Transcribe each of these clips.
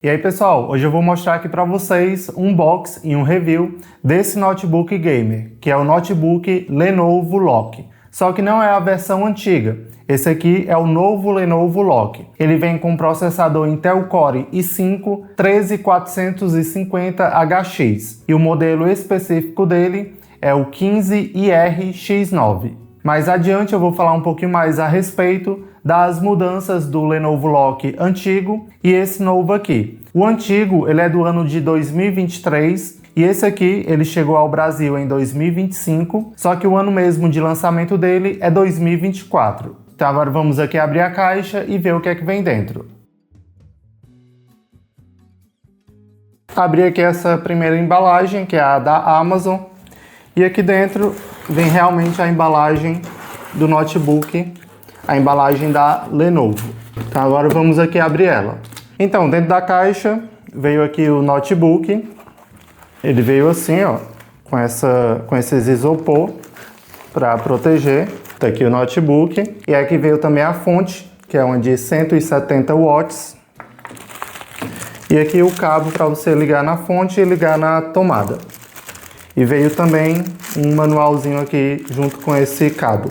E aí pessoal, hoje eu vou mostrar aqui para vocês um unboxing e um review desse notebook gamer, que é o notebook Lenovo Lock. Só que não é a versão antiga, esse aqui é o novo Lenovo Lock. Ele vem com processador Intel Core i5 13450HX e o modelo específico dele é o 15IR-X9. Mais adiante eu vou falar um pouquinho mais a respeito das mudanças do Lenovo Lock antigo e esse novo aqui. O antigo ele é do ano de 2023 e esse aqui ele chegou ao Brasil em 2025, só que o ano mesmo de lançamento dele é 2024. Então agora vamos aqui abrir a caixa e ver o que é que vem dentro. Abri aqui essa primeira embalagem, que é a da Amazon, e aqui dentro vem realmente a embalagem do notebook, a embalagem da Lenovo. Então agora vamos aqui abrir ela. Então dentro da caixa veio aqui o notebook, ele veio assim, ó, com esses isopor para proteger. Tá aqui o notebook, e aqui veio também a fonte, que é uma de 170 watts. E aqui o cabo para você ligar na fonte e ligar na tomada. E veio também um manualzinho aqui junto com esse cabo.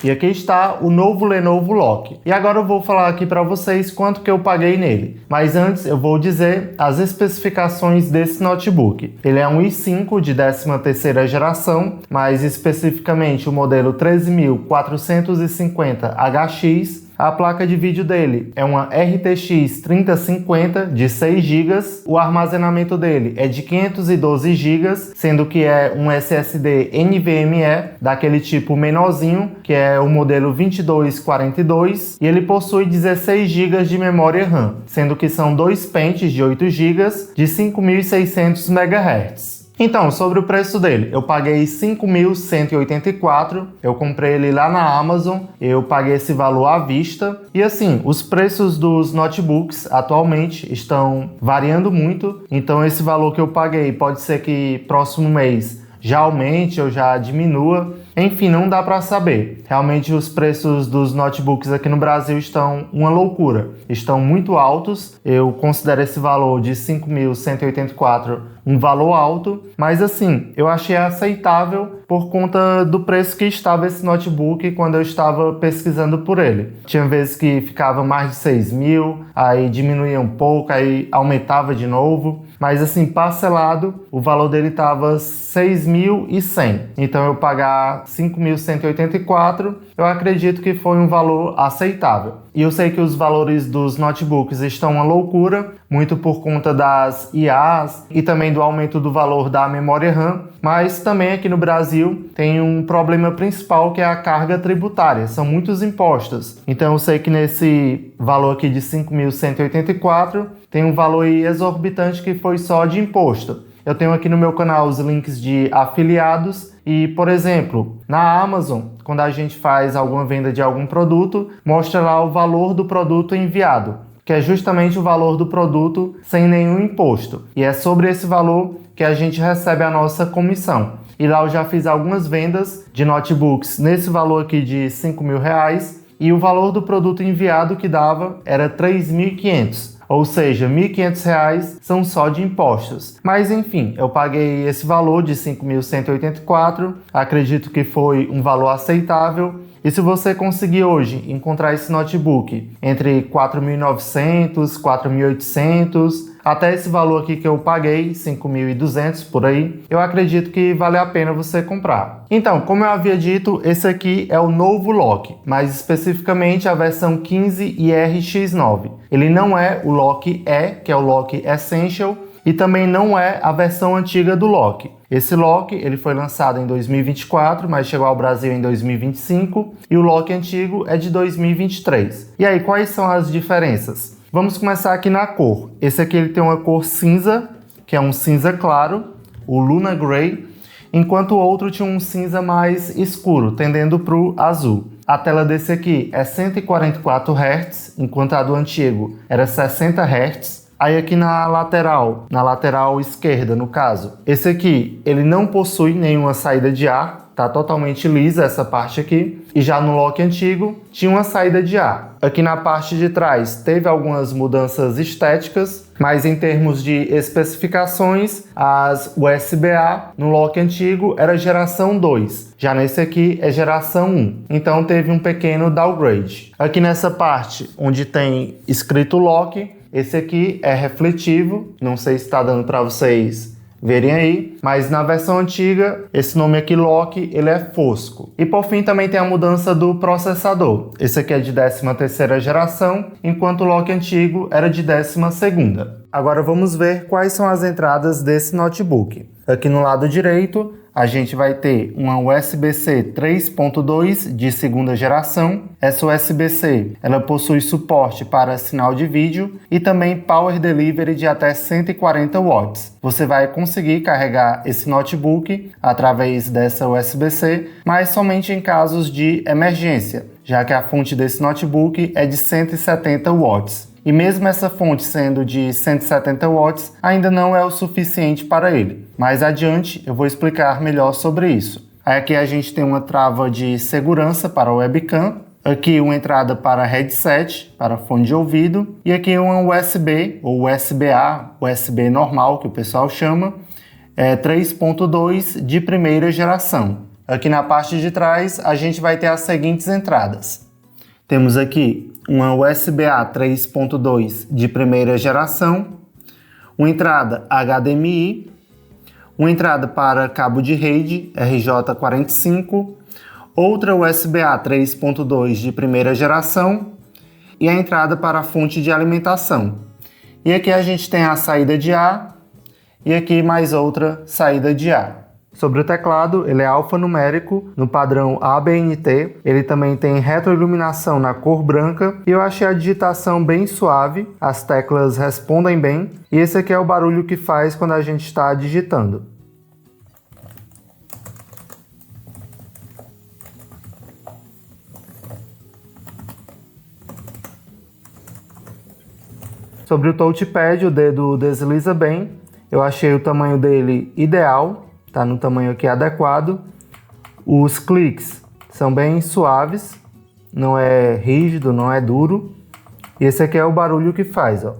E aqui está o novo Lenovo Lock. E agora eu vou falar aqui para vocês quanto que eu paguei nele. Mas antes eu vou dizer as especificações desse notebook. Ele é um i5 de 13ª geração, mais especificamente o modelo 13450HX. A placa de vídeo dele é uma RTX 3050 de 6 GB. O armazenamento dele é de 512 GB, sendo que é um SSD NVMe, daquele tipo menorzinho, que é o modelo 2242. E ele possui 16 GB de memória RAM, sendo que são dois pentes de 8 GB de 5.600 MHz. Então, sobre o preço dele, eu paguei 5.184, eu comprei ele lá na Amazon, eu paguei esse valor à vista. E assim, os preços dos notebooks atualmente estão variando muito, então esse valor que eu paguei pode ser que próximo mês já aumente ou já diminua. Enfim, não dá para saber. Realmente os preços dos notebooks aqui no Brasil estão uma loucura. Estão muito altos. Eu considero esse valor de 5.184 um valor alto, mas assim, eu achei aceitável por conta do preço que estava esse notebook quando eu estava pesquisando por ele. Tinha vezes que ficava mais de 6.000, aí diminuía um pouco, aí aumentava de novo. Mas assim, parcelado, o valor dele estava 6.100. Então eu pagar 5.184, eu acredito que foi um valor aceitável. E eu sei que os valores dos notebooks estão uma loucura, muito por conta das IAs e também do aumento do valor da memória RAM, mas também aqui no Brasil tem um problema principal, que é a carga tributária, são muitos impostos. Então eu sei que nesse valor aqui de 5.184 tem um valor exorbitante que foi só de imposto. Eu tenho aqui no meu canal os links de afiliados e, por exemplo, na Amazon, quando a gente faz alguma venda de algum produto, mostra lá o valor do produto enviado, que é justamente o valor do produto sem nenhum imposto. E é sobre esse valor que a gente recebe a nossa comissão. E lá eu já fiz algumas vendas de notebooks nesse valor aqui de R$5.000 e o valor do produto enviado que dava era R$3.500. Ou seja, R$1.500 são só de impostos. Mas enfim, eu paguei esse valor de 5.184, acredito que foi um valor aceitável. E se você conseguir hoje encontrar esse notebook entre 4.900, 4.800, até esse valor aqui que eu paguei, 5.200 por aí, eu acredito que vale a pena você comprar. Então, como eu havia dito, esse aqui é o novo Lock, mais especificamente a versão 15IR-X9. Ele não é o Lock E, que é o Lock Essential, e também não é a versão antiga do Lock. Esse Lock ele foi lançado em 2024, mas chegou ao Brasil em 2025, e o Lock antigo é de 2023. E aí, quais são as diferenças? Vamos começar aqui na cor. Esse aqui ele tem uma cor cinza, que é um cinza claro, o Luna Grey, enquanto o outro tinha um cinza mais escuro, tendendo para o azul. A tela desse aqui é 144 Hz, enquanto a do antigo era 60 Hz. Aí aqui na lateral esquerda, no caso, esse aqui ele não possui nenhuma saída de ar, tá totalmente lisa essa parte aqui. E já no lock antigo tinha uma saída de ar. Aqui na parte de trás teve algumas mudanças estéticas, mas em termos de especificações, as USB-A no lock antigo era geração 2, já nesse aqui é geração 1, então teve um pequeno downgrade. Aqui nessa parte onde tem escrito lock, esse aqui é refletivo, não sei se está dando para vocês verem aí, mas na versão antiga, esse nome aqui, lock, ele é fosco. E por fim também tem a mudança do processador. Esse aqui é de 13ª geração, enquanto o lock antigo era de 12ª. Agora vamos ver quais são as entradas desse notebook. Aqui no lado direito, a gente vai ter uma USB-C 3.2 de 2ª geração. Essa USB-C, ela possui suporte para sinal de vídeo e também Power Delivery de até 140 watts. Você vai conseguir carregar esse notebook através dessa USB-C, mas somente em casos de emergência, já que a fonte desse notebook é de 170 watts. E mesmo essa fonte sendo de 170 watts, ainda não é o suficiente para ele. Mais adiante eu vou explicar melhor sobre isso. Aí aqui a gente tem uma trava de segurança para o webcam, aqui uma entrada para headset, para fone de ouvido, e aqui uma USB, ou USB-A, USB normal que o pessoal chama, 3.2 de 1ª geração. Aqui na parte de trás a gente vai ter as seguintes entradas. Temos aqui uma USB-A 3.2 de 1ª geração, uma entrada HDMI, uma entrada para cabo de rede RJ45, outra USB-A 3.2 de 1ª geração e a entrada para a fonte de alimentação. E aqui a gente tem a saída de ar e aqui mais outra saída de ar. Sobre o teclado, ele é alfanumérico no padrão ABNT, ele também tem retroiluminação na cor branca e eu achei a digitação bem suave, as teclas respondem bem e esse aqui é o barulho que faz quando a gente está digitando. Sobre o touchpad, o dedo desliza bem, eu achei o tamanho dele ideal. Tá no tamanho aqui adequado. Os cliques são bem suaves, não é rígido, não é duro. E esse aqui é o barulho que faz, ó.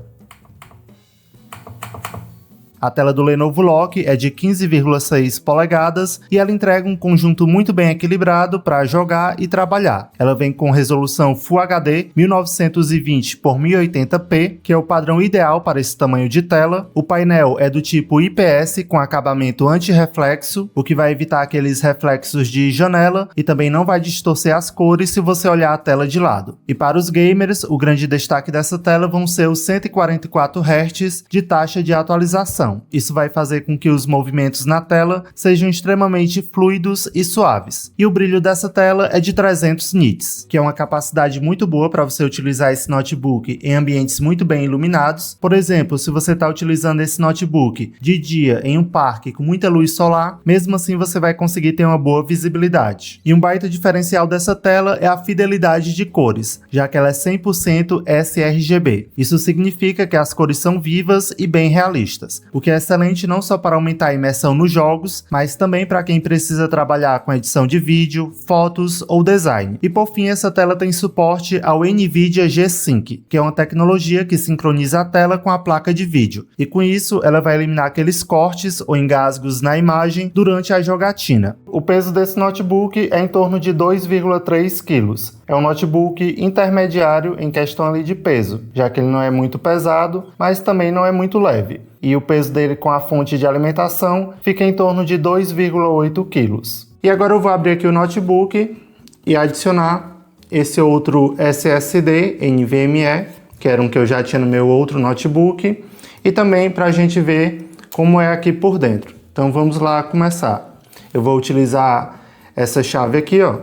A tela do Lenovo Lock é de 15,6 polegadas e ela entrega um conjunto muito bem equilibrado para jogar e trabalhar. Ela vem com resolução Full HD 1920 por 1080p, que é o padrão ideal para esse tamanho de tela. O painel é do tipo IPS com acabamento anti-reflexo, o que vai evitar aqueles reflexos de janela e também não vai distorcer as cores se você olhar a tela de lado. E para os gamers, o grande destaque dessa tela vão ser os 144 Hz de taxa de atualização. Isso vai fazer com que os movimentos na tela sejam extremamente fluidos e suaves. E o brilho dessa tela é de 300 nits, que é uma capacidade muito boa para você utilizar esse notebook em ambientes muito bem iluminados. Por exemplo, se você está utilizando esse notebook de dia em um parque com muita luz solar, mesmo assim você vai conseguir ter uma boa visibilidade. E um baita diferencial dessa tela é a fidelidade de cores, já que ela é 100% sRGB. Isso significa que as cores são vivas e bem realistas, o que é excelente não só para aumentar a imersão nos jogos, mas também para quem precisa trabalhar com edição de vídeo, fotos ou design. E por fim, essa tela tem suporte ao NVIDIA G-Sync, que é uma tecnologia que sincroniza a tela com a placa de vídeo, e com isso ela vai eliminar aqueles cortes ou engasgos na imagem durante a jogatina. O peso desse notebook é em torno de 2,3 kg. É um notebook intermediário em questão ali de peso, já que ele não é muito pesado, mas também não é muito leve. E o peso dele com a fonte de alimentação fica em torno de 2,8 kg. E agora eu vou abrir aqui o notebook e adicionar esse outro SSD NVMe, que era um que eu já tinha no meu outro notebook, e também para a gente ver como é aqui por dentro. Então vamos lá começar. Eu vou utilizar essa chave aqui, ó.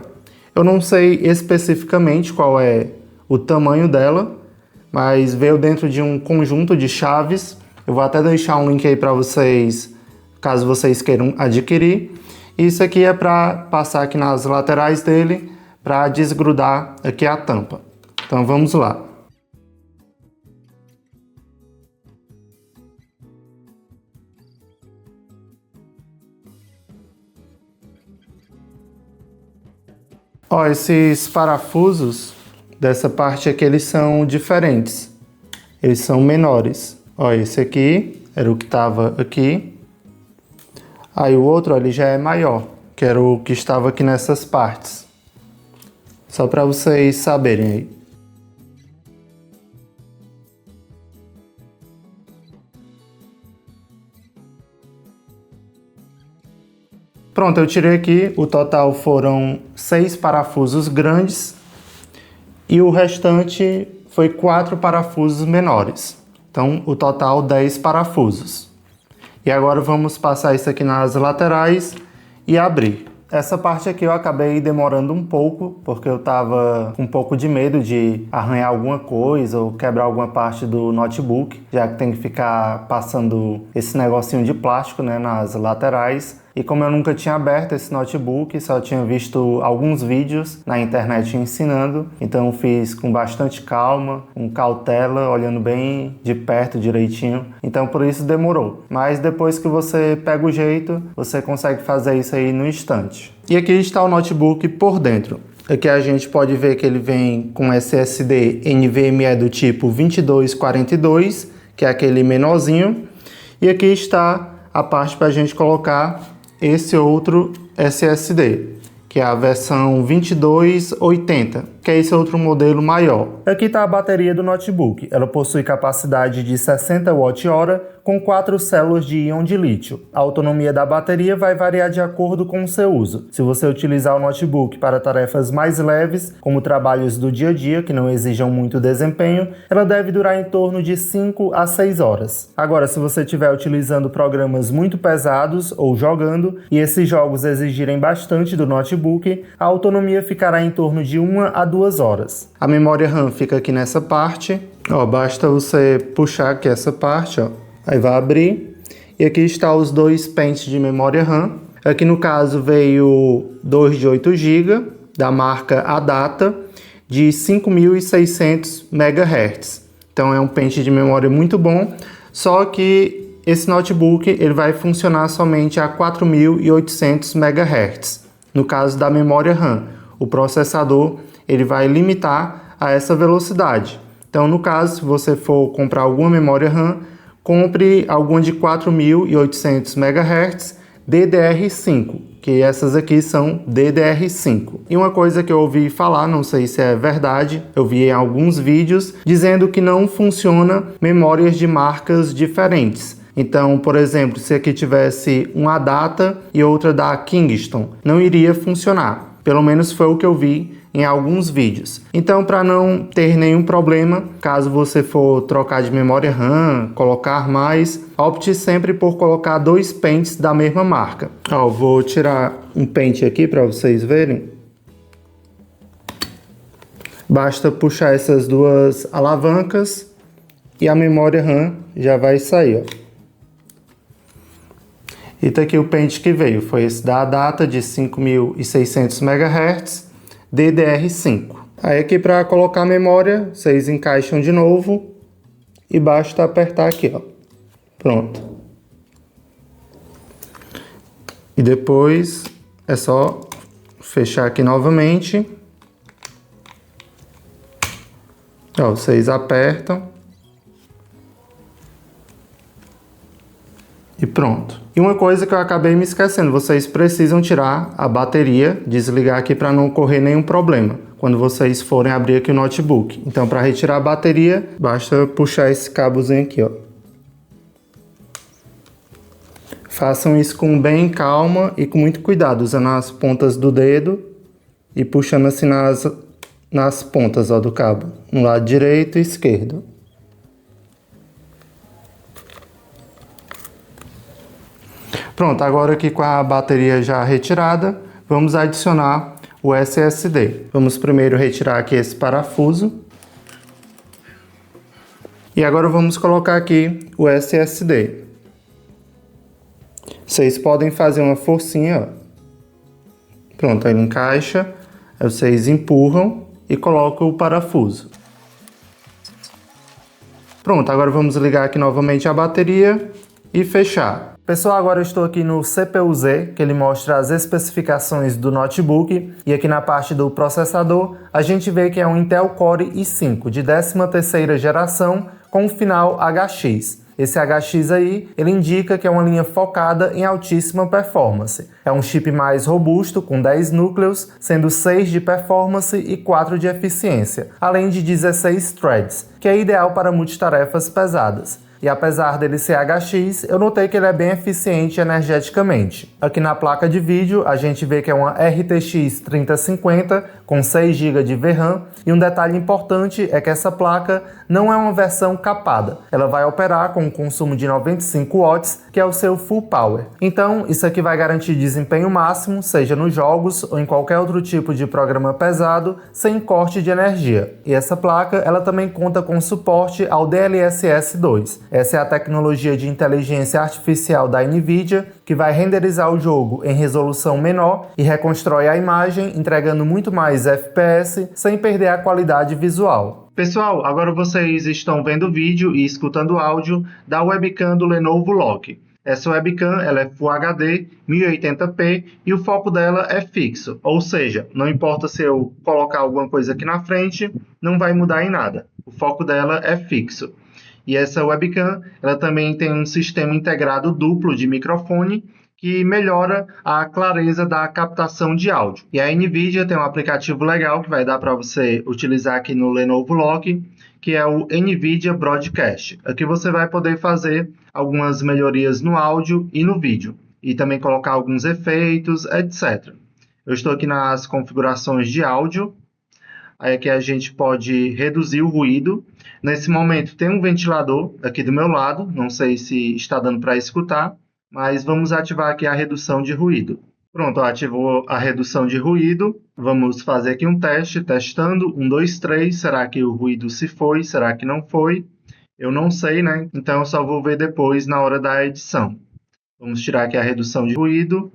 Eu não sei especificamente qual é o tamanho dela, mas veio dentro de um conjunto de chaves. Eu vou até deixar um link aí para vocês, caso vocês queiram adquirir. Isso aqui é para passar aqui nas laterais dele, para desgrudar aqui a tampa. Então vamos lá. Ó, esses parafusos dessa parte aqui, eles são diferentes. Eles são menores. Ó, esse aqui era o que estava aqui. Aí o outro, ó, ele já é maior, que era o que estava aqui nessas partes. Só para vocês saberem aí. Pronto, eu tirei aqui, o total foram 6 parafusos grandes e o restante foi 4 parafusos menores. Então, o total 10 parafusos. E agora vamos passar isso aqui nas laterais e abrir. Essa parte aqui eu acabei demorando um pouco, porque eu tava com um pouco de medo de arranhar alguma coisa ou quebrar alguma parte do notebook, já que tem que ficar passando esse negocinho de plástico, né, nas laterais. E como eu nunca tinha aberto esse notebook, só tinha visto alguns vídeos na internet ensinando, então eu fiz com bastante calma, com cautela, olhando bem de perto direitinho, então por isso demorou. Mas depois que você pega o jeito, você consegue fazer isso aí no instante. E aqui está o notebook por dentro. Aqui a gente pode ver que ele vem com SSD NVMe do tipo 2242, que é aquele menorzinho, e aqui está a parte para a gente colocar esse outro SSD, que é a versão 2280, que é esse outro modelo maior. Aqui está a bateria do notebook. Ela possui capacidade de 60 Wh com 4 células de íon de lítio. A autonomia da bateria vai variar de acordo com o seu uso. Se você utilizar o notebook para tarefas mais leves, como trabalhos do dia a dia, que não exijam muito desempenho, ela deve durar em torno de 5 a 6 horas. Agora, se você estiver utilizando programas muito pesados ou jogando, e esses jogos exigirem bastante do notebook, a autonomia ficará em torno de 1 a 2 horas. A memória RAM fica aqui nessa parte. Ó, basta você puxar aqui essa parte, ó. Aí vai abrir, e aqui está os 2 pentes de memória RAM. Aqui no caso veio 2 de 8 GB, da marca Adata, de 5600 MHz. Então é um pente de memória muito bom, só que esse notebook ele vai funcionar somente a 4800 MHz. No caso da memória RAM, o processador ele vai limitar a essa velocidade. Então no caso, se você for comprar alguma memória RAM, compre alguma de 4.800 MHz DDR5, que essas aqui são DDR5. E uma coisa que eu ouvi falar, não sei se é verdade, eu vi em alguns vídeos, dizendo que não funciona memórias de marcas diferentes. Então, por exemplo, se aqui tivesse uma Adata e outra da Kingston, não iria funcionar. Pelo menos foi o que eu vi em alguns vídeos. Então, para não ter nenhum problema, caso você for trocar de memória RAM, colocar mais, opte sempre por colocar 2 pentes da mesma marca. Ó, vou tirar um pente aqui para vocês verem. Basta puxar essas 2 alavancas e a memória RAM já vai sair, ó. E tá aqui o pente que veio, foi esse da Adata de 5600 MHz DDR5. Aí aqui para colocar a memória, vocês encaixam de novo e basta apertar aqui, ó. Pronto. E depois é só fechar aqui novamente. Ó, vocês apertam. E pronto. E uma coisa que eu acabei me esquecendo, vocês precisam tirar a bateria, desligar aqui para não ocorrer nenhum problema quando vocês forem abrir aqui o notebook. Então, para retirar a bateria, basta puxar esse cabozinho aqui, ó. Façam isso com bem calma e com muito cuidado, usando as pontas do dedo e puxando assim nas pontas, ó, do cabo, no lado direito e esquerdo. Pronto, agora aqui com a bateria já retirada, vamos adicionar o SSD. Vamos primeiro retirar aqui esse parafuso. E agora vamos colocar aqui o SSD. Vocês podem fazer uma forcinha, ó. Pronto, ele encaixa, aí vocês empurram e colocam o parafuso. Pronto, agora vamos ligar aqui novamente a bateria e fechar. Pessoal, agora eu estou aqui no CPU-Z, que ele mostra as especificações do notebook, e aqui na parte do processador a gente vê que é um Intel Core i5 de 13ª geração com final HX. Esse HX aí, ele indica que é uma linha focada em altíssima performance. É um chip mais robusto, com 10 núcleos, sendo 6 de performance e 4 de eficiência, além de 16 threads, que é ideal para multitarefas pesadas. E apesar dele ser HX, eu notei que ele é bem eficiente energeticamente. Aqui na placa de vídeo, a gente vê que é uma RTX 3050 com 6 GB de VRAM, e um detalhe importante é que essa placa não é uma versão capada. Ela vai operar com um consumo de 95 watts, que é o seu full power. Então, isso aqui vai garantir desempenho máximo, seja nos jogos ou em qualquer outro tipo de programa pesado, sem corte de energia. E essa placa, ela também conta com suporte ao DLSS 2. Essa é a tecnologia de inteligência artificial da NVIDIA, que vai renderizar o jogo em resolução menor e reconstrói a imagem, entregando muito mais FPS sem perder a qualidade visual. Pessoal, agora vocês estão vendo o vídeo e escutando o áudio da webcam do Lenovo Lock. Essa webcam ela é Full HD 1080p e o foco dela é fixo, ou seja, não importa se eu colocar alguma coisa aqui na frente, não vai mudar em nada. O foco dela é fixo. E essa webcam ela também tem um sistema integrado duplo de microfone que melhora a clareza da captação de áudio. E a NVIDIA tem um aplicativo legal que vai dar para você utilizar aqui no Lenovo Lock, que é o NVIDIA Broadcast. Aqui você vai poder fazer algumas melhorias no áudio e no vídeo, e também colocar alguns efeitos, etc. Eu estou aqui nas configurações de áudio. Aí aqui a gente pode reduzir o ruído. Nesse momento tem um ventilador aqui do meu lado, não sei se está dando para escutar, mas vamos ativar aqui a redução de ruído. Pronto, ativou a redução de ruído. Vamos fazer aqui um teste, testando. 1, 2, 3. Será que o ruído se foi? Será que não foi? Eu não sei, né? Então eu só vou ver depois na hora da edição. Vamos tirar aqui a redução de ruído.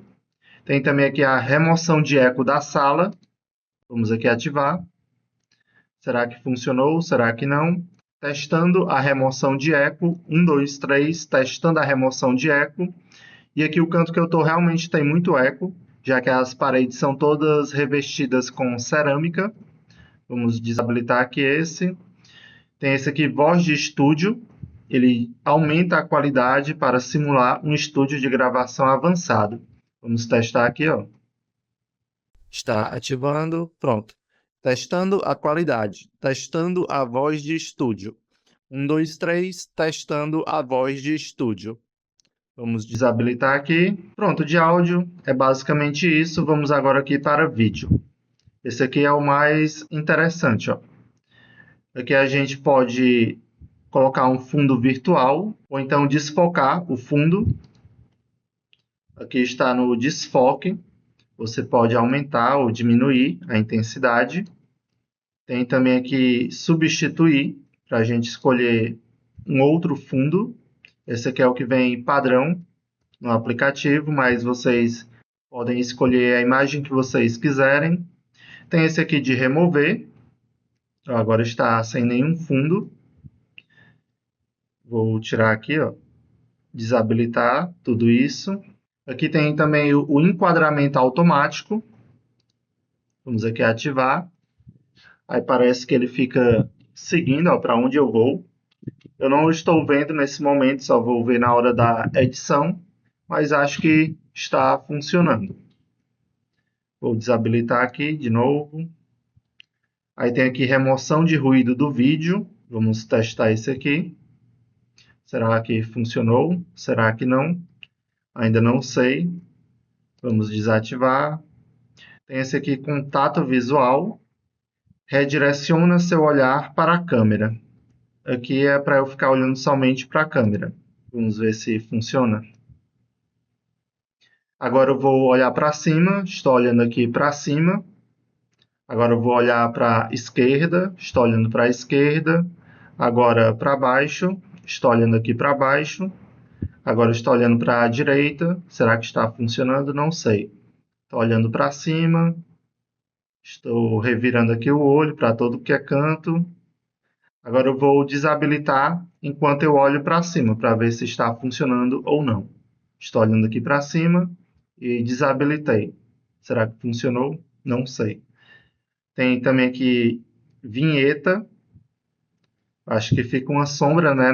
Tem também aqui a remoção de eco da sala. Vamos aqui ativar. Será que funcionou? Será que não? Testando a remoção de eco. 1, 2, 3. Testando a remoção de eco. E aqui o canto que eu estou realmente tem muito eco, já que as paredes são todas revestidas com cerâmica. Vamos desabilitar aqui esse. Tem esse aqui, voz de estúdio. Ele aumenta a qualidade para simular um estúdio de gravação avançado. Vamos testar aqui, ó. Está ativando, pronto. Testando a qualidade, testando a voz de estúdio. 1, 2, 3, testando a voz de estúdio. Vamos desabilitar aqui. Pronto, de áudio é basicamente isso. Vamos agora aqui para vídeo. Esse aqui é o mais interessante, ó. Aqui a gente pode colocar um fundo virtual ou então desfocar o fundo. Aqui está no desfoque. Você pode aumentar ou diminuir a intensidade. Tem também aqui substituir, para a gente escolher um outro fundo. Esse aqui é o que vem padrão no aplicativo, mas vocês podem escolher a imagem que vocês quiserem. Tem esse aqui de remover. Agora está sem nenhum fundo. Vou tirar aqui, ó, desabilitar tudo isso. Aqui tem também o enquadramento automático. Vamos aqui ativar. Aí parece que ele fica seguindo para onde eu vou. Eu não estou vendo nesse momento, só vou ver na hora da edição, mas acho que está funcionando. Vou desabilitar aqui de novo. Aí tem aqui remoção de ruído do vídeo. Vamos testar esse aqui. Será que funcionou? Será que não? Ainda não sei. Vamos desativar. Tem esse aqui, contato visual. Redireciona seu olhar para a câmera. Aqui é para eu ficar olhando somente para a câmera. Vamos ver se funciona. Agora eu vou olhar para cima. Estou olhando aqui para cima. Agora eu vou olhar para a esquerda. Estou olhando para a esquerda. Agora para baixo. Estou olhando aqui para baixo. Agora estou olhando para a direita. Será que está funcionando? Não sei. Estou olhando para cima. Estou revirando aqui o olho para todo que é canto. Agora eu vou desabilitar enquanto eu olho para cima para ver se está funcionando ou não. Estou olhando aqui para cima e desabilitei. Será que funcionou? Não sei. Tem também aqui vinheta. Acho que fica uma sombra, né,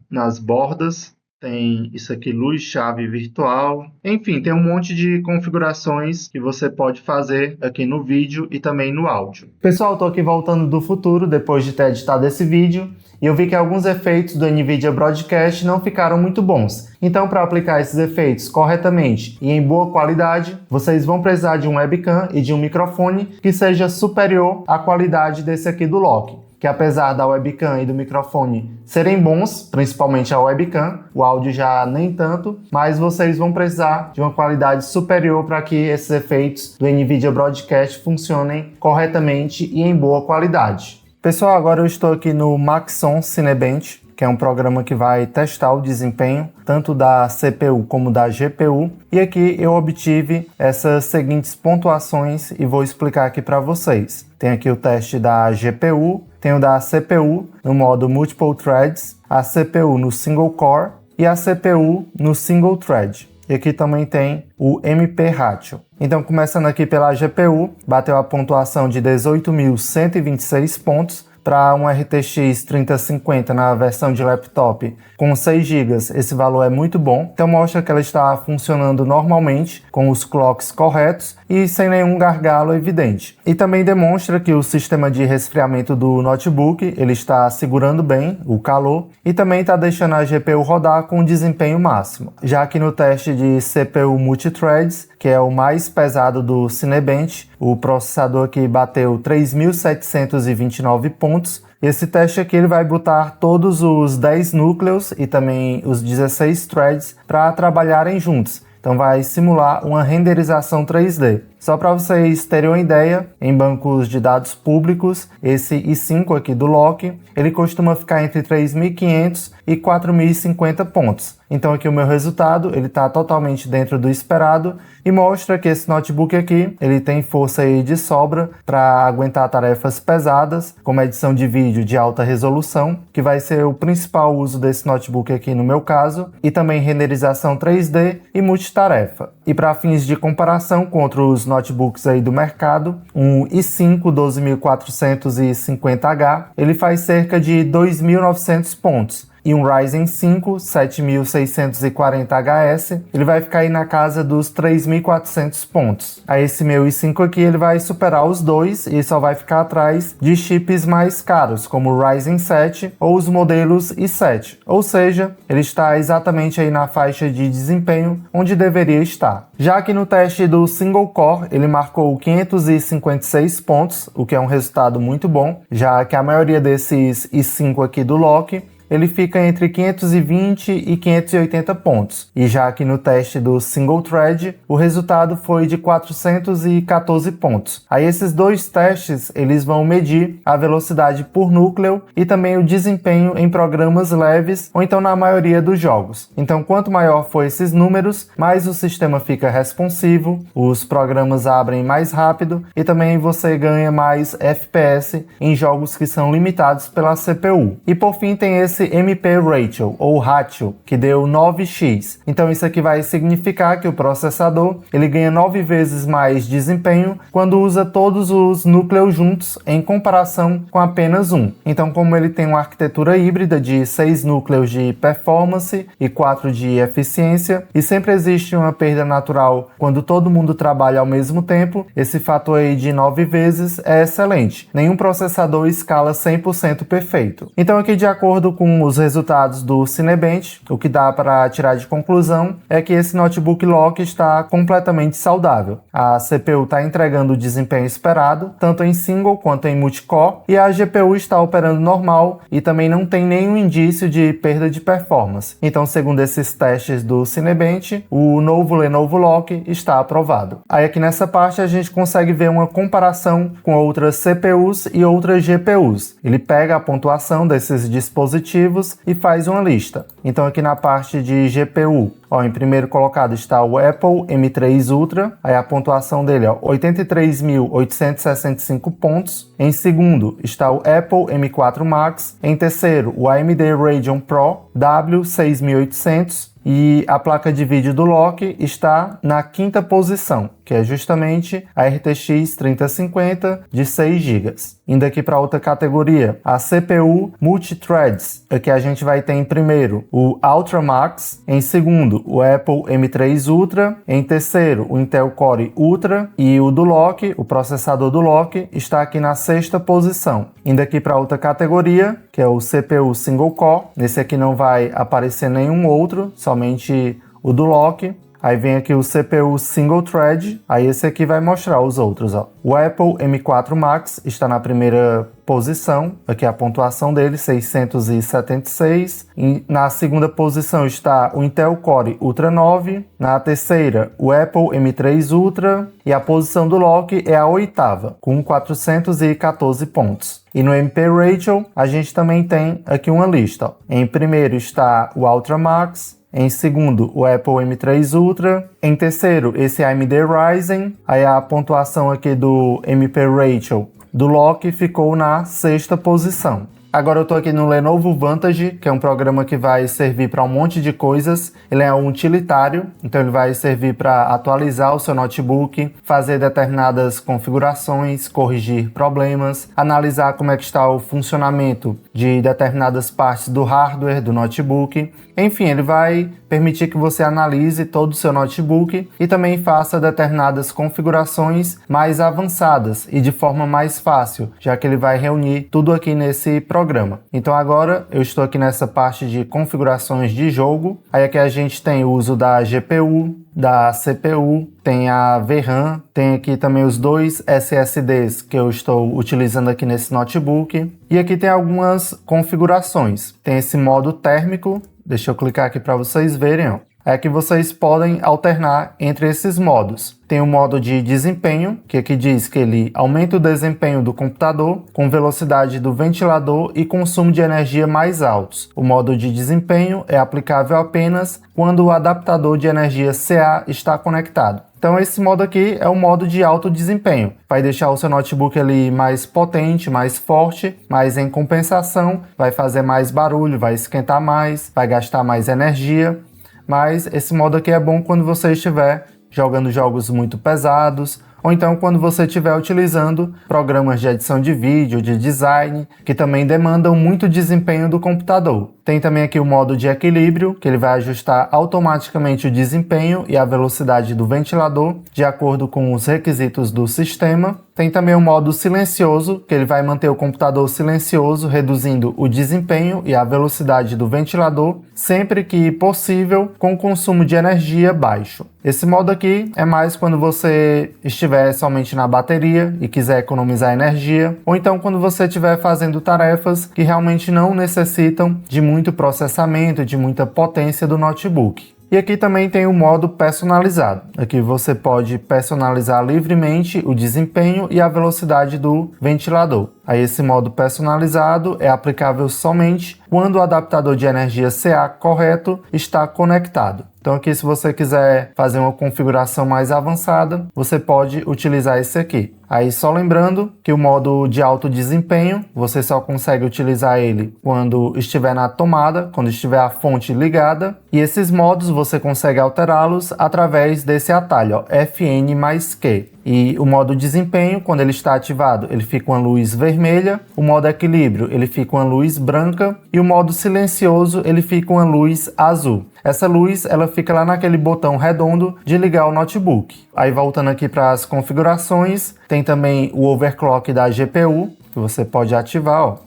nas bordas. Tem isso aqui, luz-chave virtual. Enfim, tem um monte de configurações que você pode fazer aqui no vídeo e também no áudio. Pessoal, estou aqui voltando do futuro depois de ter editado esse vídeo e eu vi que alguns efeitos do NVIDIA Broadcast não ficaram muito bons. Então, para aplicar esses efeitos corretamente e em boa qualidade, vocês vão precisar de um webcam e de um microfone que seja superior à qualidade desse aqui do Loki. Que apesar da webcam e do microfone serem bons, principalmente a webcam, o áudio já nem tanto, mas vocês vão precisar de uma qualidade superior para que esses efeitos do NVIDIA Broadcast funcionem corretamente e em boa qualidade. Pessoal, agora eu estou aqui no Maxon Cinebench, que é um programa que vai testar o desempenho tanto da CPU como da GPU, e aqui eu obtive essas seguintes pontuações e vou explicar aqui para vocês. Tem aqui o teste da GPU, tem o da CPU no modo Multiple Threads, a CPU no Single Core e a CPU no Single Thread. E aqui também tem o MP Ratio. Então, começando aqui pela GPU, bateu a pontuação de 18.126 pontos, para um RTX 3050 na versão de laptop com 6 GB, esse valor é muito bom. Então mostra que ela está funcionando normalmente, com os clocks corretos e sem nenhum gargalo evidente. E também demonstra que o sistema de resfriamento do notebook ele está segurando bem o calor e também está deixando a GPU rodar com desempenho máximo. Já que no teste de CPU Multithreads, que é o mais pesado do Cinebench, o processador aqui bateu 3.729 pontos. Esse teste aqui ele vai botar todos os 10 núcleos e também os 16 threads para trabalharem juntos. Então vai simular uma renderização 3D. Só para vocês terem uma ideia, em bancos de dados públicos, esse i5 aqui do Loki, ele costuma ficar entre 3.500 e 4.050 pontos. Então aqui o meu resultado, ele está totalmente dentro do esperado e mostra que esse notebook aqui, ele tem força aí de sobra para aguentar tarefas pesadas, como edição de vídeo de alta resolução, que vai ser o principal uso desse notebook aqui no meu caso, e também renderização 3D e multitarefa. E para fins de comparação com outros notebooks aí do mercado, um i5 12450H, ele faz cerca de 2.900 pontos. E um Ryzen 5 7640HS, ele vai ficar aí na casa dos 3.400 pontos. Aí esse meu i5 aqui, ele vai superar os dois e só vai ficar atrás de chips mais caros, como o Ryzen 7 ou os modelos i7. Ou seja, ele está exatamente aí na faixa de desempenho onde deveria estar. Já que no teste do Single Core, ele marcou 556 pontos, o que é um resultado muito bom, já que a maioria desses i5 aqui do Loki, ele fica entre 520 e 580 pontos. E já aqui no teste do Single Thread, o resultado foi de 414 pontos. Aí esses dois testes, eles vão medir a velocidade por núcleo e também o desempenho em programas leves ou então na maioria dos jogos. Então, quanto maior for esses números, mais o sistema fica responsivo, os programas abrem mais rápido e também você ganha mais FPS em jogos que são limitados pela CPU. E por fim tem esse MP Ratio, ou Ratio, que deu 9x. Então isso aqui vai significar que o processador ele ganha 9 vezes mais desempenho quando usa todos os núcleos juntos em comparação com apenas um. Então, como ele tem uma arquitetura híbrida de 6 núcleos de performance e 4 de eficiência, e sempre existe uma perda natural quando todo mundo trabalha ao mesmo tempo, esse fator aí de 9 vezes é excelente. Nenhum processador escala 100% perfeito. Então aqui, de acordo com os resultados do Cinebench, o que dá para tirar de conclusão é que esse notebook Loki está completamente saudável. A CPU está entregando o desempenho esperado, tanto em single quanto em multicore, e a GPU está operando normal e também não tem nenhum indício de perda de performance. Então, segundo esses testes do Cinebench, o novo Lenovo Loki está aprovado. Aí aqui nessa parte a gente consegue ver uma comparação com outras CPUs e outras GPUs. Ele pega a pontuação desses dispositivos dispositivos e faz uma lista. Então aqui na parte de GPU, em primeiro colocado está o Apple M3 Ultra, aí a pontuação dele é 83.865 pontos. Em segundo está o Apple M4 Max. Em terceiro, o AMD Radeon Pro W6800. E a placa de vídeo do Loki está na quinta posição, que é justamente a RTX 3050 de 6 GB. Indo aqui para outra categoria, a CPU Multithreads. Aqui a gente vai ter em primeiro o Ultra Max, em segundo o Apple M3 Ultra, em terceiro o Intel Core Ultra e o do Loki, o processador do Loki, está aqui na sexta posição. Indo aqui para outra categoria, que é o CPU Single Core. Nesse aqui não vai aparecer nenhum outro, somente o do Loki. Aí vem aqui o CPU Single Thread, aí esse aqui vai mostrar os outros. O Apple M4 Max está na primeira posição, aqui a pontuação dele, 676. Na segunda posição está o Intel Core Ultra 9. Na terceira, o Apple M3 Ultra. E a posição do Loki é a oitava, com 414 pontos. E no MP Ratio, a gente também tem aqui uma lista. Em primeiro está o Ultra Max. Em segundo, o Apple M3 Ultra. Em terceiro, esse AMD Ryzen. Aí a pontuação aqui do MP Ratio do Loki ficou na sexta posição. Agora eu estou aqui no Lenovo Vantage, que é um programa que vai servir para um monte de coisas. Ele é um utilitário, então ele vai servir para atualizar o seu notebook, fazer determinadas configurações, corrigir problemas, analisar como é que está o funcionamento de determinadas partes do hardware do notebook. Enfim, ele vai permitir que você analise todo o seu notebook e também faça determinadas configurações mais avançadas e de forma mais fácil, já que ele vai reunir tudo aqui nesse programa. Então agora eu estou aqui nessa parte de configurações de jogo. Aí aqui a gente tem o uso da GPU, da CPU, tem a VRAM, tem aqui também os dois SSDs que eu estou utilizando aqui nesse notebook. E aqui tem algumas configurações. Tem esse modo térmico. Deixa eu clicar aqui para vocês verem. É que vocês podem alternar entre esses modos. Tem o modo de desempenho, que aqui diz que ele aumenta o desempenho do computador com velocidade do ventilador e consumo de energia mais altos. O modo de desempenho é aplicável apenas quando o adaptador de energia CA está conectado. Então esse modo aqui é o modo de alto desempenho. Vai deixar o seu notebook ali mais potente, mais forte, mas em compensação vai fazer mais barulho, vai esquentar mais, vai gastar mais energia. Mas esse modo aqui é bom quando você estiver jogando jogos muito pesados, ou então quando você estiver utilizando programas de edição de vídeo, de design, que também demandam muito desempenho do computador. Tem também aqui o modo de equilíbrio, que ele vai ajustar automaticamente o desempenho e a velocidade do ventilador, de acordo com os requisitos do sistema. Tem também o modo silencioso, que ele vai manter o computador silencioso, reduzindo o desempenho e a velocidade do ventilador, sempre que possível, com consumo de energia baixo. Esse modo aqui é mais quando você estiver somente na bateria e quiser economizar energia, ou então quando você estiver fazendo tarefas que realmente não necessitam de muito processamento, de muita potência do notebook. E aqui também tem o modo personalizado. Aqui você pode personalizar livremente o desempenho e a velocidade do ventilador. Aí esse modo personalizado é aplicável somente quando o adaptador de energia CA correto está conectado. Então aqui, se você quiser fazer uma configuração mais avançada, você pode utilizar esse aqui. Aí só lembrando que o modo de alto desempenho, você só consegue utilizar ele quando estiver na tomada, quando estiver a fonte ligada. E esses modos você consegue alterá-los através desse atalho, FN+Q. E o modo desempenho, quando ele está ativado, ele fica uma luz vermelha. O modo equilíbrio, ele fica uma luz branca. E o modo silencioso, ele fica uma luz azul. Essa luz, ela fica lá naquele botão redondo de ligar o notebook. Aí voltando aqui para as configurações, tem também o overclock da GPU, que você pode ativar,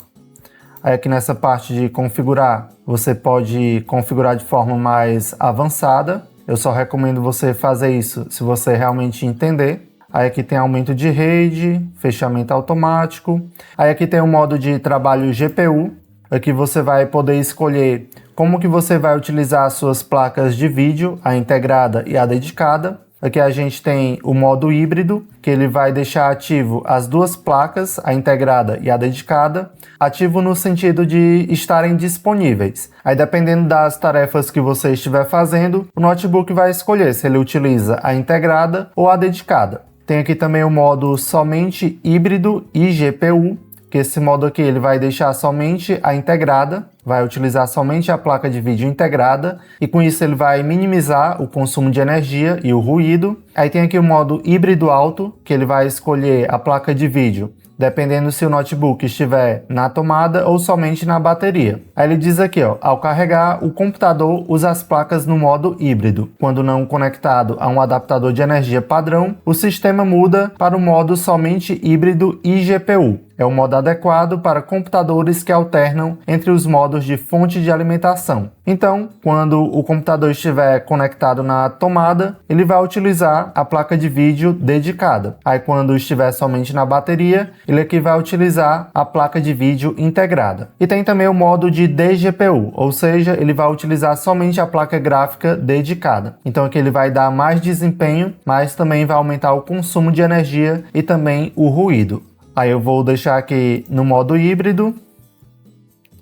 Aí aqui nessa parte de configurar, você pode configurar de forma mais avançada. Eu só recomendo você fazer isso se você realmente entender. Aí aqui tem aumento de rede, fechamento automático. Aí aqui tem o modo de trabalho GPU. Aqui você vai poder escolher como que você vai utilizar as suas placas de vídeo, a integrada e a dedicada. Aqui a gente tem o modo híbrido, que ele vai deixar ativo as duas placas, a integrada e a dedicada, ativo no sentido de estarem disponíveis. Aí dependendo das tarefas que você estiver fazendo, o notebook vai escolher se ele utiliza a integrada ou a dedicada. Tem aqui também o modo somente híbrido e GPU, que esse modo aqui ele vai deixar somente a integrada, vai utilizar somente a placa de vídeo integrada e com isso ele vai minimizar o consumo de energia e o ruído. Aí tem aqui o modo híbrido alto, que ele vai escolher a placa de vídeo dependendo se o notebook estiver na tomada ou somente na bateria. Aí ele diz aqui, ó, ao carregar, o computador usa as placas no modo híbrido. Quando não conectado a um adaptador de energia padrão, o sistema muda para o modo somente híbrido e GPU. É o modo adequado para computadores que alternam entre os modos de fonte de alimentação. Então, quando o computador estiver conectado na tomada, ele vai utilizar a placa de vídeo dedicada. Aí, quando estiver somente na bateria, ele aqui vai utilizar a placa de vídeo integrada. E tem também o modo de DGPU, ou seja, ele vai utilizar somente a placa gráfica dedicada. Então, aqui ele vai dar mais desempenho, mas também vai aumentar o consumo de energia e também o ruído. Aí eu vou deixar aqui no modo híbrido.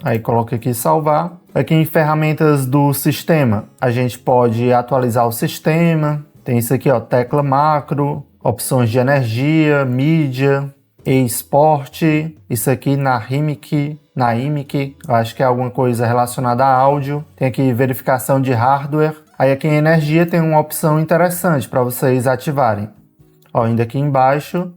Aí coloco aqui salvar. Aqui em ferramentas do sistema, a gente pode atualizar o sistema. Tem isso aqui, ó, tecla macro, opções de energia, mídia, eSport. Isso aqui na IMIC, eu acho que é alguma coisa relacionada a áudio. Tem aqui verificação de hardware. Aí aqui em energia tem uma opção interessante para vocês ativarem. Ó, indo aqui embaixo,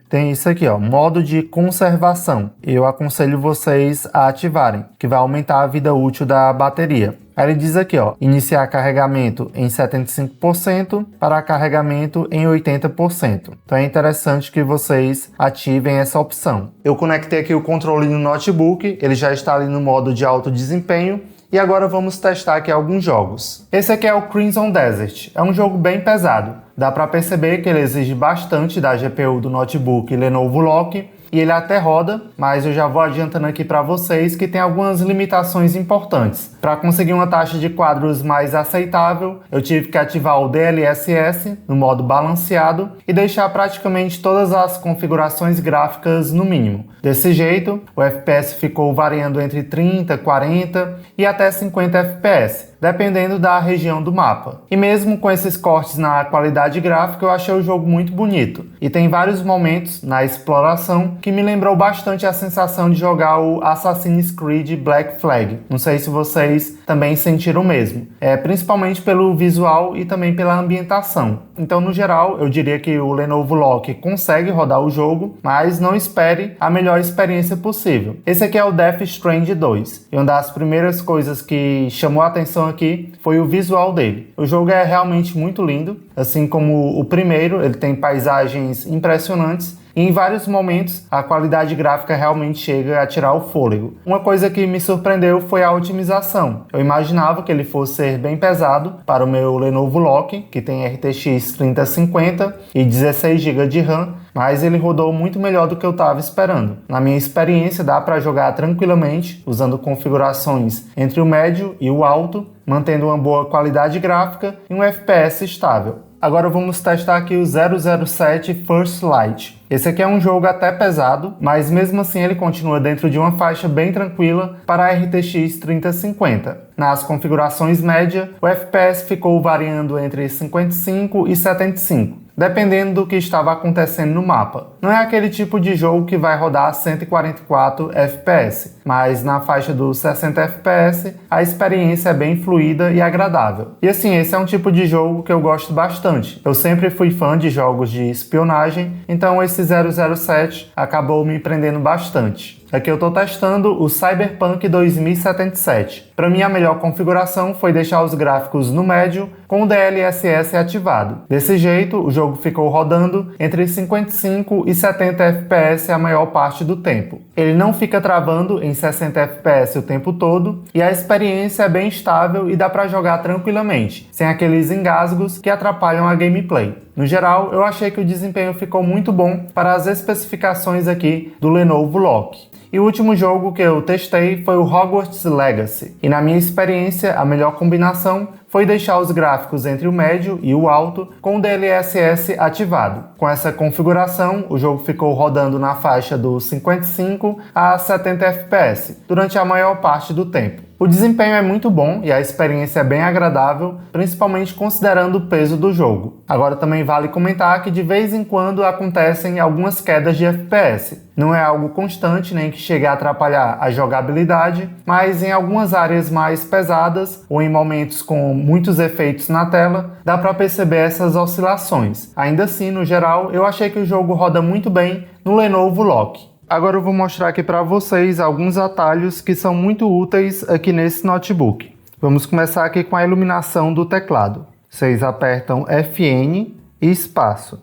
tem isso aqui, ó, modo de conservação. Eu aconselho vocês a ativarem, que vai aumentar a vida útil da bateria. Aí ele diz aqui, ó, iniciar carregamento em 75% para carregamento em 80%. Então é interessante que vocês ativem essa opção. Eu conectei aqui o controle no notebook, ele já está ali no modo de alto desempenho. E agora vamos testar aqui alguns jogos. Esse aqui é o Crimson Desert. É um jogo bem pesado. Dá para perceber que ele exige bastante da GPU do notebook Lenovo Lock. E ele até roda, mas eu já vou adiantando aqui para vocês que tem algumas limitações importantes. Para conseguir uma taxa de quadros mais aceitável, eu tive que ativar o DLSS no modo balanceado e deixar praticamente todas as configurações gráficas no mínimo. Desse jeito, o FPS ficou variando entre 30, 40 e até 50 FPS, dependendo da região do mapa. E mesmo com esses cortes na qualidade gráfica, eu achei o jogo muito bonito. E tem vários momentos na exploração que me lembrou bastante a sensação de jogar o Assassin's Creed Black Flag. Não sei se vocês também sentiram o mesmo. Principalmente pelo visual e também pela ambientação. Então, no geral, eu diria que o Lenovo Lock consegue rodar o jogo, mas não espere a melhor experiência possível. Esse aqui é o Death Stranding 2. E uma das primeiras coisas que chamou a atenção aqui foi o visual dele. O jogo é realmente muito lindo, assim como o primeiro, ele tem paisagens impressionantes. E em vários momentos, a qualidade gráfica realmente chega a tirar o fôlego. Uma coisa que me surpreendeu foi a otimização. Eu imaginava que ele fosse ser bem pesado para o meu Lenovo Lock, que tem RTX 3050 e 16 GB de RAM, mas ele rodou muito melhor do que eu estava esperando. Na minha experiência, dá para jogar tranquilamente, usando configurações entre o médio e o alto, mantendo uma boa qualidade gráfica e um FPS estável. Agora vamos testar aqui o 007 First Light. Esse aqui é um jogo até pesado, mas mesmo assim ele continua dentro de uma faixa bem tranquila para a RTX 3050. Nas configurações média, o FPS ficou variando entre 55 e 75, dependendo do que estava acontecendo no mapa. Não é aquele tipo de jogo que vai rodar 144 FPS, mas na faixa dos 60 FPS a experiência é bem fluida e agradável. E assim, esse é um tipo de jogo que eu gosto bastante. Eu sempre fui fã de jogos de espionagem, então esse 007 acabou me prendendo bastante. Aqui eu estou testando o Cyberpunk 2077. Para mim a melhor configuração foi deixar os gráficos no médio com o DLSS ativado. Desse jeito o jogo ficou rodando entre 55 e 70 FPS a maior parte do tempo. Ele não fica travando em 60 FPS o tempo todo e a experiência é bem estável e dá para jogar tranquilamente, sem aqueles engasgos que atrapalham a gameplay. No geral, eu achei que o desempenho ficou muito bom para as especificações aqui do Lenovo Lock. E o último jogo que eu testei foi o Hogwarts Legacy. E na minha experiência, a melhor combinação foi deixar os gráficos entre o médio e o alto com o DLSS ativado. Com essa configuração, o jogo ficou rodando na faixa dos 55 a 70 FPS durante a maior parte do tempo. O desempenho é muito bom e a experiência é bem agradável, principalmente considerando o peso do jogo. Agora também vale comentar que de vez em quando acontecem algumas quedas de FPS. Não é algo constante nem que chegue a atrapalhar a jogabilidade, mas em algumas áreas mais pesadas ou em momentos com muitos efeitos na tela, dá para perceber essas oscilações. Ainda assim, no geral, eu achei que o jogo roda muito bem no Lenovo Lock. Agora eu vou mostrar aqui para vocês alguns atalhos que são muito úteis aqui nesse notebook. Vamos começar aqui com a iluminação do teclado. Vocês apertam Fn e espaço.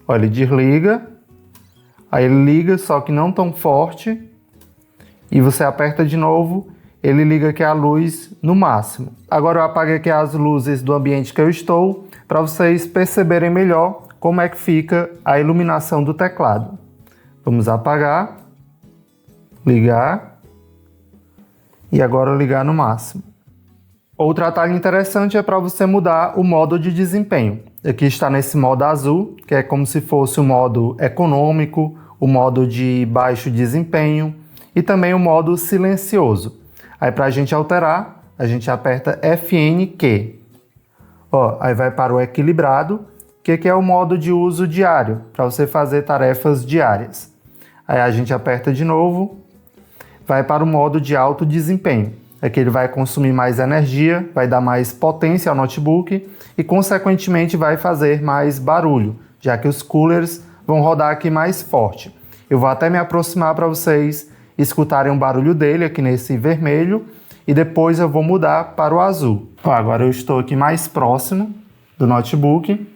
Olha, ele desliga, aí ele liga, só que não tão forte, e você aperta de novo, ele liga aqui a luz no máximo. Agora eu apaguei aqui as luzes do ambiente que eu estou, para vocês perceberem melhor como é que fica a iluminação do teclado. Vamos apagar, ligar e agora ligar no máximo. Outro atalho interessante é para você mudar o modo de desempenho. Aqui está nesse modo azul, que é como se fosse o modo econômico, o modo de baixo desempenho e também o modo silencioso. Aí para a gente alterar, a gente aperta FNQ. Aí vai para o equilibrado, que é o modo de uso diário, para você fazer tarefas diárias. Aí a gente aperta de novo, vai para o modo de alto desempenho. Aqui ele vai consumir mais energia, vai dar mais potência ao notebook e, consequentemente, vai fazer mais barulho, já que os coolers vão rodar aqui mais forte. Eu vou até me aproximar para vocês escutarem o barulho dele aqui nesse vermelho e depois eu vou mudar para o azul. Agora eu estou aqui mais próximo do notebook.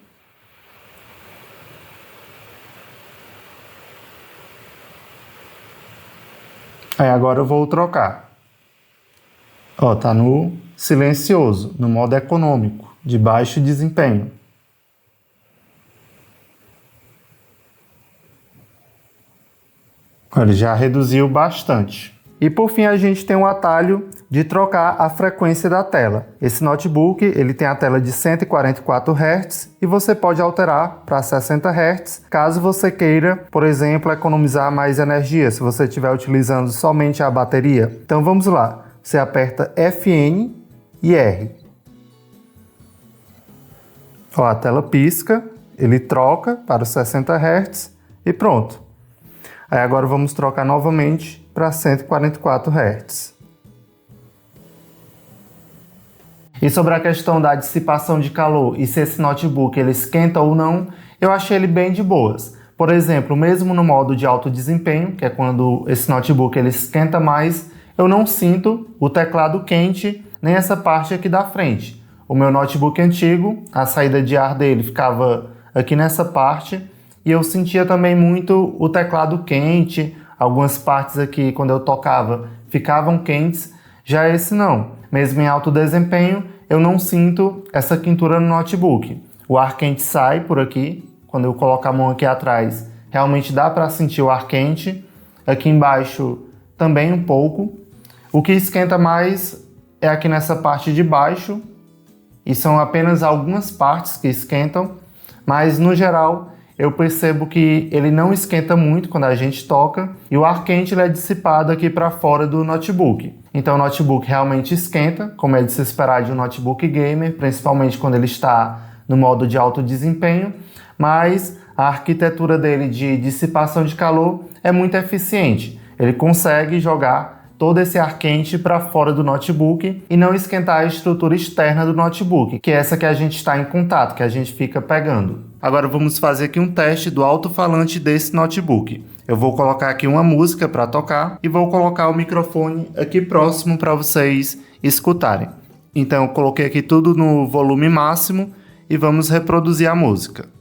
Aí agora eu vou trocar. Tá no silencioso, no modo econômico, de baixo desempenho. Ele já reduziu bastante. E por fim a gente tem um atalho de trocar a frequência da tela. Esse notebook ele tem a tela de 144 Hz e você pode alterar para 60 Hz caso você queira, por exemplo, economizar mais energia se você estiver utilizando somente a bateria. Então vamos lá, você aperta Fn e R. A tela pisca, ele troca para os 60 Hz e pronto. Aí agora vamos trocar novamente para 144 Hz. E sobre a questão da dissipação de calor e se esse notebook ele esquenta ou não, eu achei ele bem de boas. Por exemplo, mesmo no modo de alto desempenho, que é quando esse notebook ele esquenta mais, eu não sinto o teclado quente nem essa parte aqui da frente. O meu notebook antigo, a saída de ar dele ficava aqui nessa parte e eu sentia também muito o teclado quente, algumas partes aqui quando eu tocava ficavam quentes, já esse não. Mesmo em alto desempenho, eu não sinto essa quentura no notebook. O ar quente sai por aqui, quando eu coloco a mão aqui atrás, realmente dá para sentir o ar quente. Aqui embaixo também um pouco. O que esquenta mais é aqui nessa parte de baixo, e são apenas algumas partes que esquentam, mas no geral eu percebo que ele não esquenta muito quando a gente toca e o ar quente ele é dissipado aqui para fora do notebook. Então o notebook realmente esquenta, como é de se esperar de um notebook gamer, principalmente quando ele está no modo de alto desempenho, mas a arquitetura dele de dissipação de calor é muito eficiente. Ele consegue jogar todo esse ar quente para fora do notebook e não esquentar a estrutura externa do notebook, que é essa que a gente está em contato, que a gente fica pegando. Agora vamos fazer aqui um teste do alto-falante desse notebook. Eu vou colocar aqui uma música para tocar e vou colocar o microfone aqui próximo para vocês escutarem. Então eu coloquei aqui tudo no volume máximo e vamos reproduzir a música.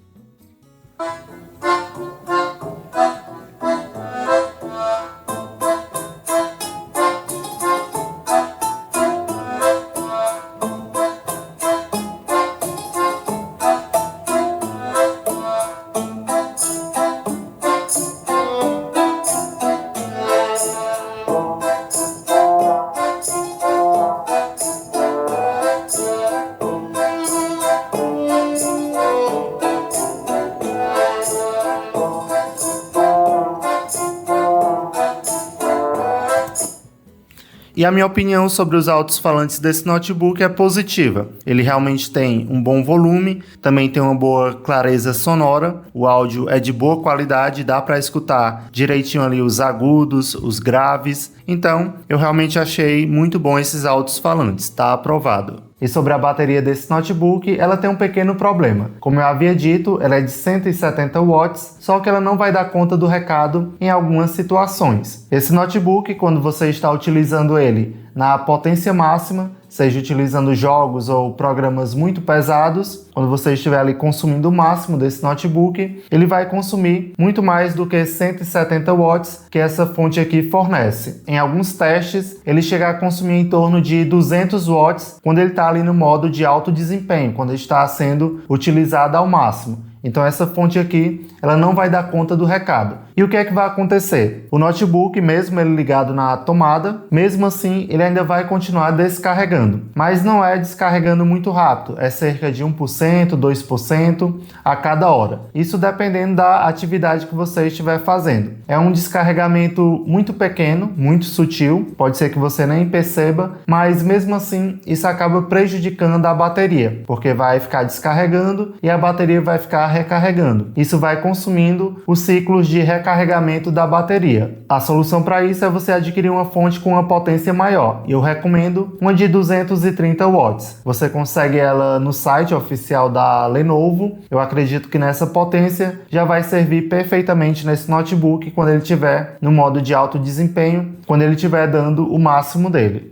E a minha opinião sobre os alto-falantes desse notebook é positiva. Ele realmente tem um bom volume, também tem uma boa clareza sonora, o áudio é de boa qualidade, dá para escutar direitinho ali os agudos, os graves. Então, eu realmente achei muito bom esses alto-falantes, está aprovado. E sobre a bateria desse notebook, ela tem um pequeno problema. Como eu havia dito, ela é de 170 watts, só que ela não vai dar conta do recado em algumas situações. Esse notebook, quando você está utilizando ele na potência máxima, seja utilizando jogos ou programas muito pesados, quando você estiver ali consumindo o máximo desse notebook, ele vai consumir muito mais do que 170 watts que essa fonte aqui fornece. Em alguns testes, ele chega a consumir em torno de 200 watts quando ele está ali no modo de alto desempenho, quando ele está sendo utilizado ao máximo. Então essa fonte aqui, ela não vai dar conta do recado. E o que é que vai acontecer? O notebook, mesmo ele ligado na tomada, mesmo assim ele ainda vai continuar descarregando. Mas não é descarregando muito rápido, é cerca de 1%, 2% a cada hora. Isso dependendo da atividade que você estiver fazendo. É um descarregamento muito pequeno, muito sutil, pode ser que você nem perceba, mas mesmo assim isso acaba prejudicando a bateria, porque vai ficar descarregando e a bateria vai ficar recarregando. Isso vai consumindo os ciclos de recarregamento da bateria. A solução para isso é você adquirir uma fonte com uma potência maior. E eu recomendo uma de 230 watts. Você consegue ela no site oficial da Lenovo. Eu acredito que nessa potência já vai servir perfeitamente nesse notebook quando ele estiver no modo de alto desempenho, quando ele estiver dando o máximo dele.